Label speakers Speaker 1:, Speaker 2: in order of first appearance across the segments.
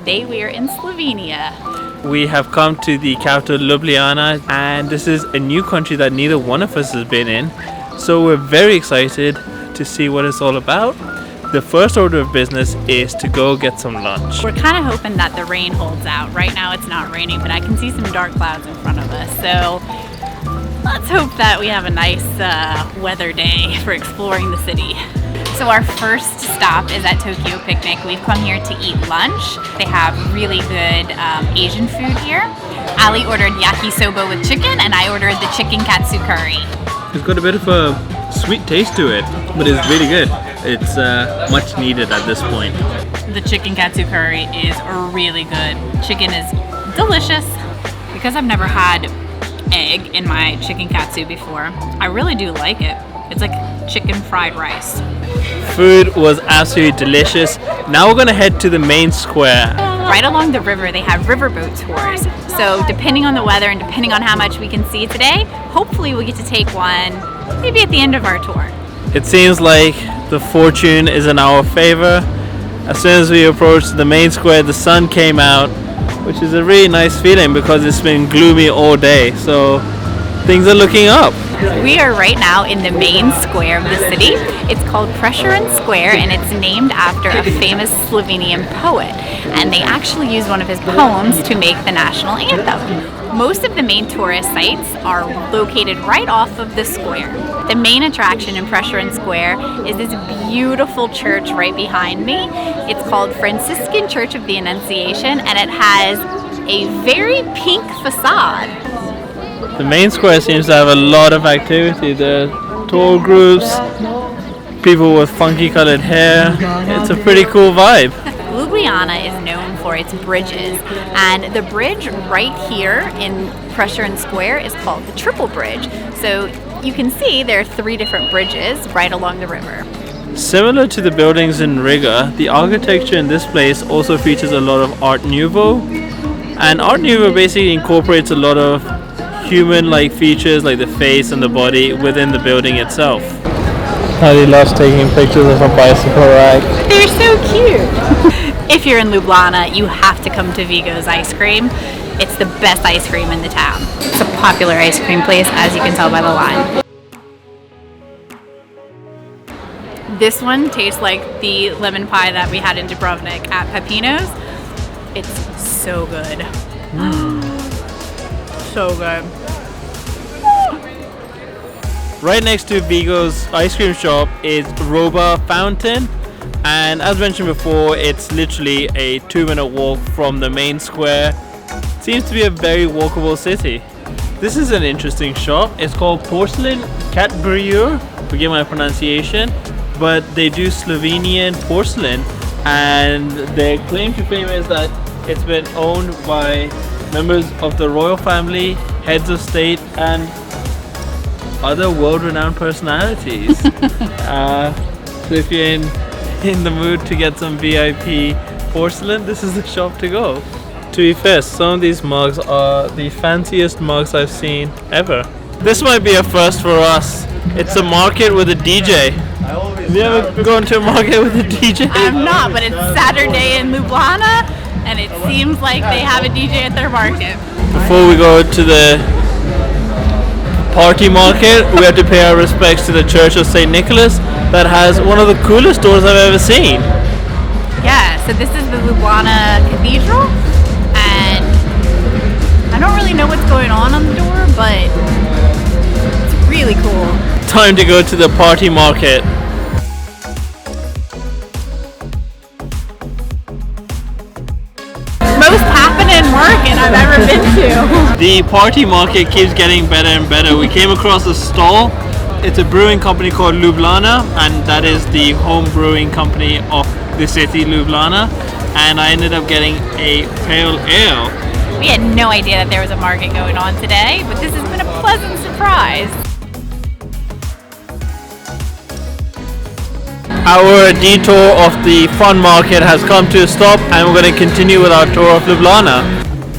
Speaker 1: Today we are in Slovenia.
Speaker 2: We have come to the capital Ljubljana, and this is a new country that neither one of us has been in. So we're very excited to see what it's all about. The first order of business is to go get some lunch.
Speaker 1: We're kind of hoping that the rain holds out. Right now it's not raining, but I can see some dark clouds in front of us. So let's hope that we have a nice weather day for exploring the city. So our first stop is at Tokyo Piknik. We've come here to eat lunch. They have really good Asian food here. Ali ordered yakisoba with chicken, and I ordered the chicken katsu curry.
Speaker 2: It's got a bit of a sweet taste to it, but it's really good. It's much needed at this point.
Speaker 1: The chicken katsu curry is really good. Chicken is delicious. Because I've never had egg in my chicken katsu before, I really do like it. It's like chicken fried rice.
Speaker 2: Food was absolutely delicious. Now we're gonna head to the main square.
Speaker 1: Right along the river they have riverboat tours. So depending on the weather and depending on how much we can see today, hopefully we'll get to take one maybe at the end of our tour.
Speaker 2: It seems like the fortune is in our favor. As soon as we approached the main square, the sun came out, which is a really nice feeling because it's been gloomy all day. So things are looking up.
Speaker 1: We are right now in the main square of the city. It's called Prešeren Square, and it's named after a famous Slovenian poet. And they actually use one of his poems to make the national anthem. Most of the main tourist sites are located right off of the square. The main attraction in Prešeren Square is this beautiful church right behind me. It's called Franciscan Church of the Annunciation, and it has a very pink facade.
Speaker 2: The main square seems to have a lot of activity. There are tour groups, people with funky colored hair. It's a pretty cool vibe.
Speaker 1: Ljubljana is known for its bridges, and the bridge right here in Prešeren Square is called the Triple Bridge. So you can see there are 3 different bridges right along the river.
Speaker 2: Similar to the buildings in Riga, the architecture in this place also features a lot of Art Nouveau. And Art Nouveau basically incorporates a lot of human-like features like the face and the body within the building itself. Harry loves taking pictures of a bicycle ride.
Speaker 1: They're so cute! If you're in Ljubljana, you have to come to Vigo's ice cream. It's the best ice cream in the town. It's a popular ice cream place, as you can tell by the line. This one tastes like the lemon pie that we had in Dubrovnik at Pepino's. It's so good. So good.
Speaker 2: Right next to Vigo's ice cream shop is Robba Fountain, and as mentioned before, it's literally a 2-minute walk from the main square. It seems to be a very walkable city. This is an interesting shop. It's called Porcelain Catbriyur, forgive my pronunciation, but they do Slovenian porcelain, and their claim to fame is that it's been owned by members of the royal family, heads of state, and other world-renowned personalities. So if you're in the mood to get some VIP porcelain, this is the shop to go. To be fair, some of these mugs are the fanciest mugs I've seen ever. This might be a first for us. It's a market with a DJ. Have you ever gone to a market with a DJ?
Speaker 1: I have not, but it's Saturday in Ljubljana, and it seems like they have a DJ at their market.
Speaker 2: Before we go to the party market, we have to pay our respects to the Church of St. Nicholas that has one of the coolest doors I've ever seen.
Speaker 1: Yeah, so this is the Ljubljana Cathedral, and I don't really know what's going on the door, but it's really cool.
Speaker 2: Time to go to the party market.
Speaker 1: Most happening working I've ever been to.
Speaker 2: The party market keeps getting better and better. We came across a stall. It's a brewing company called LOO-BLAH-NAH, and that is the home brewing company of the city Ljubljana. And I ended up getting a pale ale.
Speaker 1: We had no idea that there was a market going on today, but this has been a pleasant surprise.
Speaker 2: Our detour of the fun market has come to a stop, and we're going to continue with our tour of Ljubljana.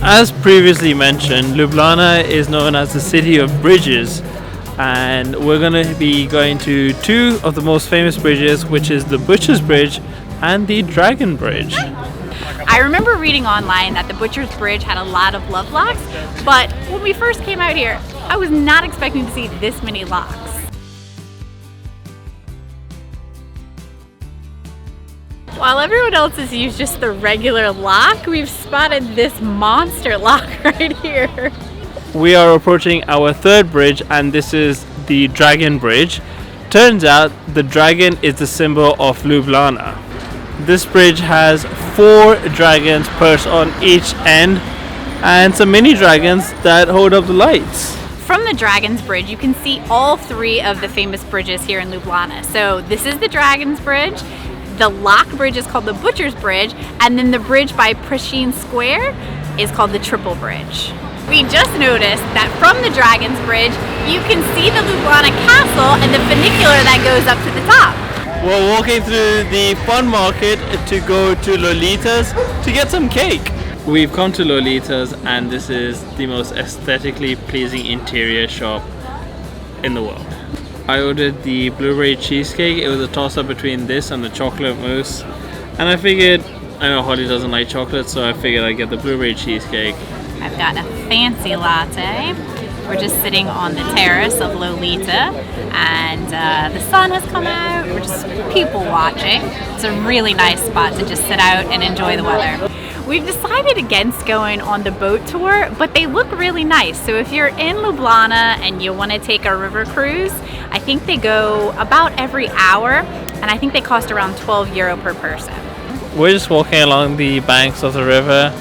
Speaker 2: As previously mentioned, Ljubljana is known as the city of bridges, and we're going to be going to 2 of the most famous bridges, which is the Butcher's Bridge and the Dragon Bridge.
Speaker 1: I remember reading online that the Butcher's Bridge had a lot of love locks, but when we first came out here, I was not expecting to see this many locks. While everyone else has used just the regular lock, we've spotted this monster lock right here.
Speaker 2: We are approaching our third bridge, and this is the Dragon Bridge. Turns out the dragon is the symbol of Ljubljana. This bridge has 4 dragons perched on each end and some mini dragons that hold up the lights.
Speaker 1: From the Dragon's Bridge, you can see all 3 of the famous bridges here in Ljubljana. So this is the Dragon's Bridge. The lock bridge is called the Butcher's Bridge, and then the bridge by Prešeren Square is called the Triple Bridge. We just noticed that from the Dragon's Bridge, you can see the Ljubljana Castle and the funicular that goes up to the top.
Speaker 2: We're walking through the fun market to go to Lolita's to get some cake. We've come to Lolita's, and this is the most aesthetically pleasing interior shop in the world. I ordered the blueberry cheesecake. It was a toss-up between this and the chocolate mousse, and I figured, I know Holly doesn't like chocolate, so I figured I'd get the blueberry cheesecake.
Speaker 1: I've got a fancy latte. We're just sitting on the terrace of Lolita, and the sun has come out. We're just people watching. It's a really nice spot to just sit out and enjoy the weather. We've decided against going on the boat tour, but they look really nice. So if you're in Ljubljana and you want to take a river cruise, I think they go about every hour, and I think they cost around €12 per person.
Speaker 2: We're just walking along the banks of the river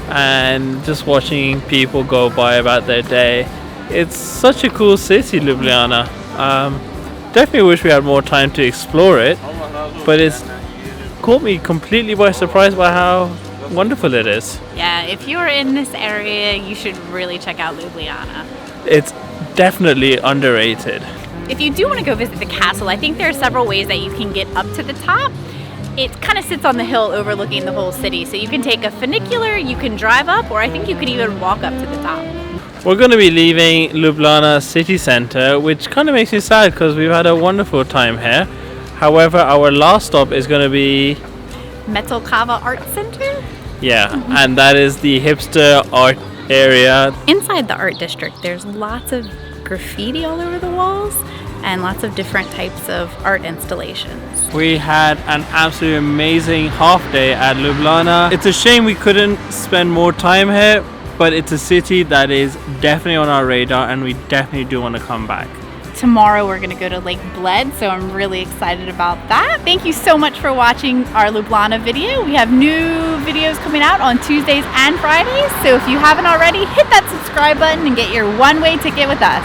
Speaker 2: and just watching people go by about their day. It's such a cool city, Ljubljana. Definitely wish we had more time to explore it, but it's caught me completely by surprise by how wonderful it is.
Speaker 1: Yeah, if you're in this area, you should really check out Ljubljana.
Speaker 2: It's definitely underrated.
Speaker 1: If you do want to go visit the castle, I think there are several ways that you can get up to the top. It kind of sits on the hill overlooking the whole city, so you can take a funicular, you can drive up, or I think you could even walk up to the top.
Speaker 2: We're going to be leaving Ljubljana city centre, which kind of makes me sad because we've had a wonderful time here. However, our last stop is going to be
Speaker 1: Metal Kava Art Center?
Speaker 2: Yeah, and that is the hipster art area.
Speaker 1: Inside the art district, there's lots of graffiti all over the walls and lots of different types of art installations.
Speaker 2: We had an absolutely amazing half day at Ljubljana. It's a shame we couldn't spend more time here, but it's a city that is definitely on our radar, and we definitely do want to come back.
Speaker 1: Tomorrow we're going to go to Lake Bled, so I'm really excited about that. Thank you so much for watching our Ljubljana video. We have new videos coming out on Tuesdays and Fridays, so if you haven't already, hit that subscribe button and get your one-way ticket with us.